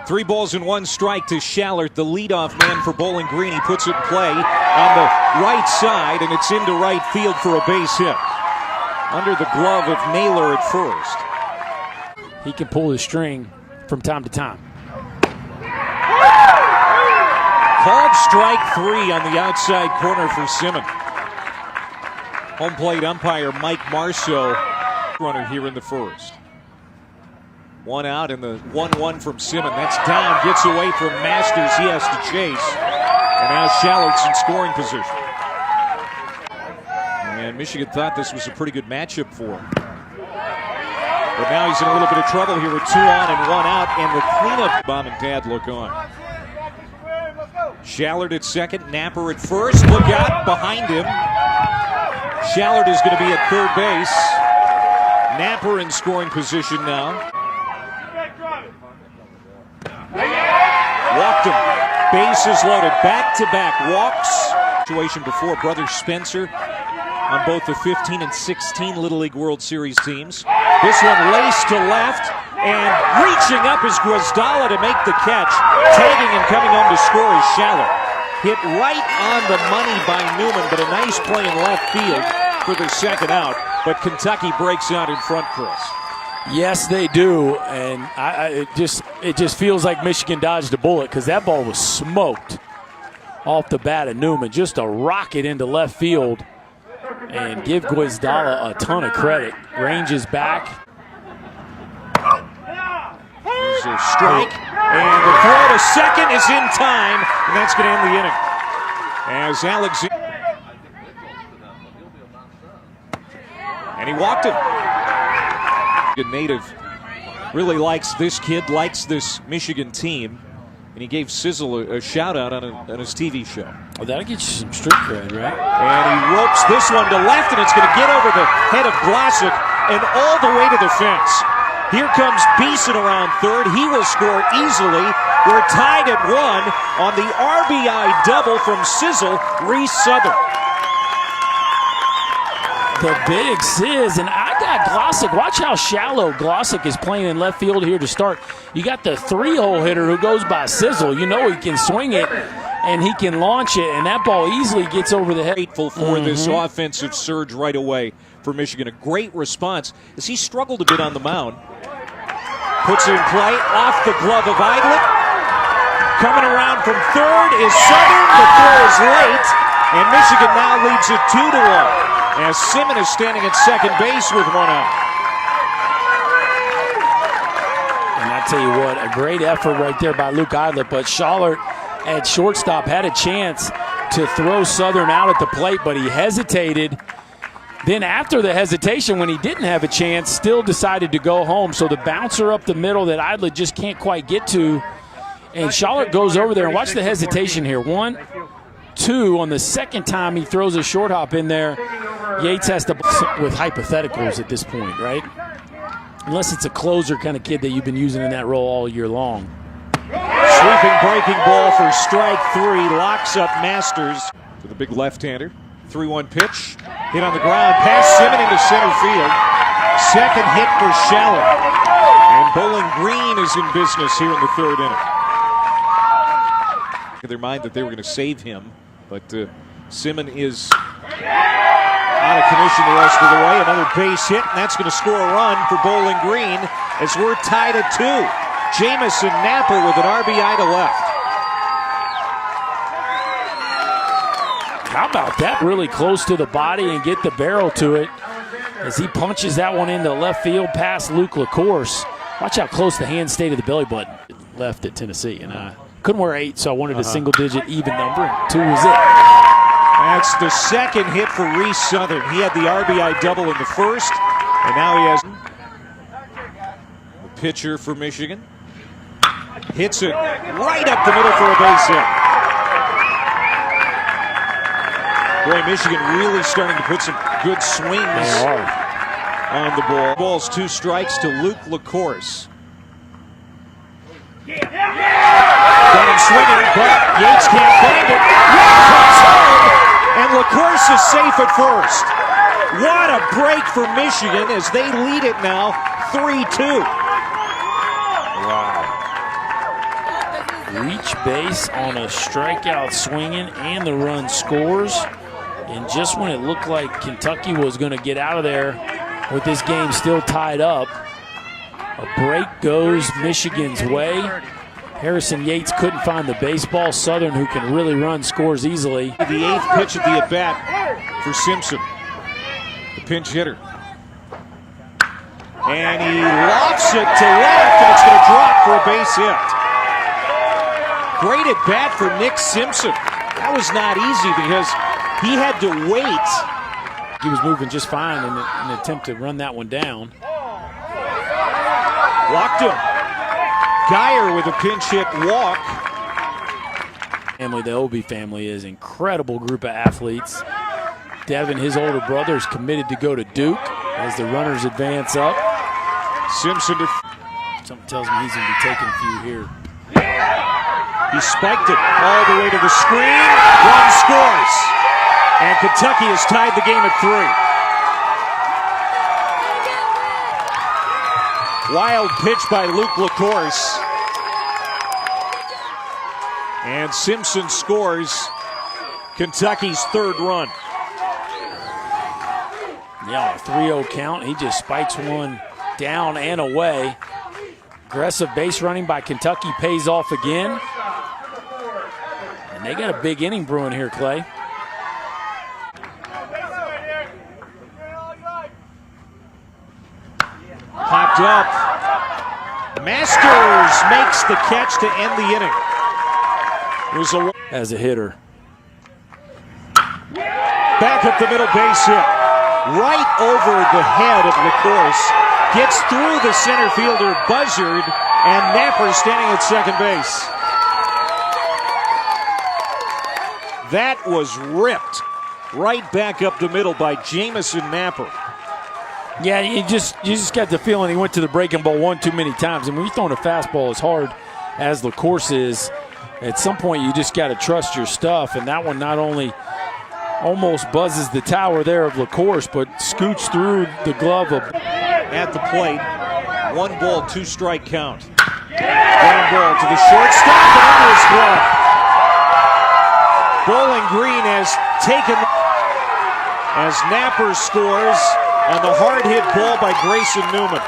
3 balls and 1 strike to Schallert, the leadoff man for Bowling Green. He puts it in play on the right side, and it's into right field for a base hit. Under the glove of Naylor at first. He can pull the string from time to time. Called strike 3 on the outside corner for Simon. Home plate umpire Mike Marceau, runner here in the first. 1 out and the 1-1 from Simon. That's down, gets away from Masters. He has to chase. And now Schallert's in scoring position. And Michigan thought this was a pretty good matchup for him. But now he's in a little bit of trouble here with 2 on and 1 out. And the cleanup, Mom and Dad look on. Schallert at second, Napper at first. Look out behind him. Schallert is going to be at third base. Napper in scoring position now. Walked him. Bases loaded. Back-to-back walks. Situation before. Brother Spencer on both the 15 and 16 Little League World Series teams. This one laced to left. And reaching up is Guazdala to make the catch. Tagging and coming home to score is Schallert. Hit right on the money by Newman, but a nice play in left field for the second out. But Kentucky breaks out in front, Chris. Yes, they do, and it just feels like Michigan dodged a bullet because that ball was smoked off the bat of Newman. Just a rocket into left field, and give Guazdala a ton of credit. Ranges back. There's a strike, and the throw to second is in time, and that's going to end the inning. As Alex, and he walked him. Native really likes this kid, likes this Michigan team, and he gave Sizzle a shout-out on his TV show. Oh, that'll get you some street cred, right? And he ropes this one to left, and it's going to get over the head of Glossick and all the way to the fence. Here comes Beeson around third. He will score easily. We're tied at 1 on the RBI double from Sizzle, Reese Southern. The big Sizz, and I got Glossick. Watch how shallow Glossick is playing in left field here to start. You got the 3-hole hitter who goes by Sizzle. You know he can swing it, and he can launch it, and that ball easily gets over the head. Grateful for this offensive surge right away for Michigan. A great response as he struggled a bit on the mound. Puts it in play, off the glove of Eidlet. Coming around from third is Southern. The throw is late, and Michigan now leads it 2-1. As Simon is standing at second base with 1 out. And I tell you what, a great effort right there by Luke Eidlet, but Schallert at shortstop had a chance to throw Southern out at the plate, but he hesitated. Then after the hesitation, when he didn't have a chance, still decided to go home. So the bouncer up the middle that Eidlet just can't quite get to, and Schallert goes over there, and watch the hesitation here. 1, 2, on the second time he throws a short hop in there. Yates has to with hypotheticals at this point, right? Unless it's a closer kind of kid that you've been using in that role all year long. Sweeping breaking ball for strike 3, locks up Masters for the big left-hander. 3-1 pitch, hit on the ground, past Simon into center field. Second hit for Schallert. And Bowling Green is in business here in the third inning. In their mind that they were going to save him, but Simon is out of commission the rest of the way. Another base hit, and that's going to score a run for Bowling Green as we're tied at 2. Jamison Napper with an RBI to left. How about that? Really close to the body and get the barrel to it as he punches that one into left field past Luke LaCourse. Watch how close the hand stayed to the belly button. Left at Tennessee, and I couldn't wear 8, so I wanted a single-digit even number, and 2 was it. That's the second hit for Reese Southern. He had the RBI double in the first, and now he has the pitcher for Michigan. Hits it right up the middle for a base hit. Boy, Michigan really starting to put some good swings on the ball. Ball's 2 strikes to Luke LaCourse. Got him swinging, but Yates can't find it. Comes home, and LaCourse is safe at first. What a break for Michigan as they lead it now 3-2. Wow. base on a strikeout swinging, and the run scores. And just when it looked like Kentucky was going to get out of there with this game still tied up, a break goes Michigan's way. Harrison Yates couldn't find the baseball. Southern, who can really run, scores easily. The eighth pitch of the at-bat for Simpson, the pinch hitter. And he lofts it to left, and it's going to drop for a base hit. Great at-bat for Nick Simpson. That was not easy because he had to wait. He was moving just fine in an attempt to run that one down. Walked him. Geyer with a pinch hit walk. The Obie family is an incredible group of athletes. Devin, his older brother, is committed to go to Duke as the runners advance up. Simpson to... Something tells me he's going to be taking a few here. He spiked it all the way to the screen. Run scores. And Kentucky has tied the game at 3. Wild pitch by Luke LaCourse. And Simpson scores Kentucky's third run. Yeah, a 3-0 count. He just spikes one down and away. Aggressive base running by Kentucky pays off again. And they got a big inning brewing here, Clay. Popped up. Masters makes the catch to end the inning. As a hitter. Back up the middle, base hit. Right over the head of LaCourse. Gets through the center fielder, Buzzard, and Napper standing at second base. That was ripped right back up the middle by Jamison Napper. Yeah, you just got the feeling he went to the breaking ball one too many times. And when you're throwing a fastball as hard as LaCourse is, at some point you just got to trust your stuff. And that one not only almost buzzes the tower there of LaCourse, but scoots through the glove of... At the plate, 1 ball, 2 strike count. Ground ball to the shortstop and under his glove. Bowling Green has taken as Napper scores on the hard hit ball by Grayson Newman.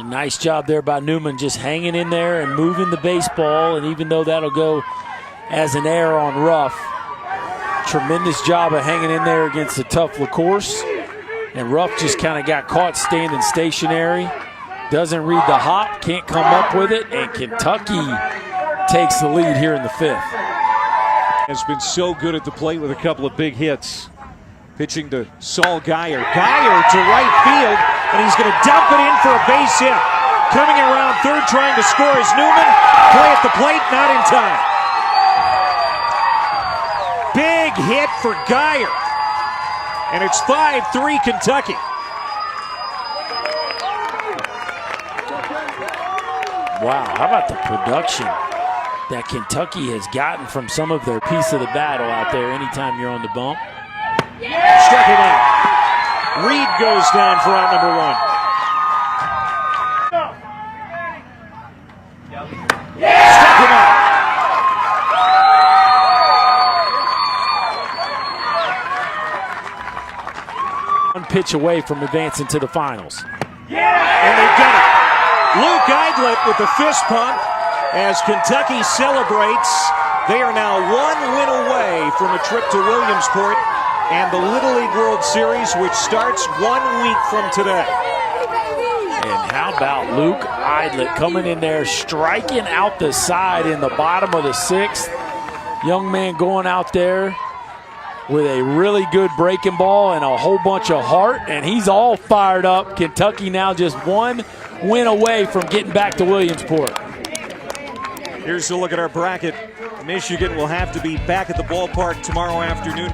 Nice job there by Newman, just hanging in there and moving the baseball. And even though that'll go as an error on Ruff, tremendous job of hanging in there against the tough LaCourse. And Ruff just kind of got caught standing stationary. Doesn't read the hop, can't come up with it, and Kentucky takes the lead here in the 5th. Has been so good at the plate with a couple of big hits. Pitching to Saul Geyer. Geyer to right field, and he's going to dump it in for a base hit. Coming around third, trying to score is Newman. Play at the plate, not in time. Big hit for Geyer. And it's 5-3 Kentucky. Wow, how about the production that Kentucky has gotten from some of their piece of the battle out there anytime you're on the bump. Struck him out. Reed goes down for out number 1. Struck him out. One pitch away from advancing to the finals. And they've done it. Luke Eidlet with the fist pump as Kentucky celebrates. They are now 1 win away from a trip to Williamsport and the Little League World Series, which starts 1 week from today. And how about Luke Eidlet coming in there, striking out the side in the bottom of the 6th. Young man going out there with a really good breaking ball and a whole bunch of heart, and he's all fired up. Kentucky now just 1 win away from getting back to Williamsport. Here's a look at our bracket. Michigan will have to be back at the ballpark tomorrow afternoon.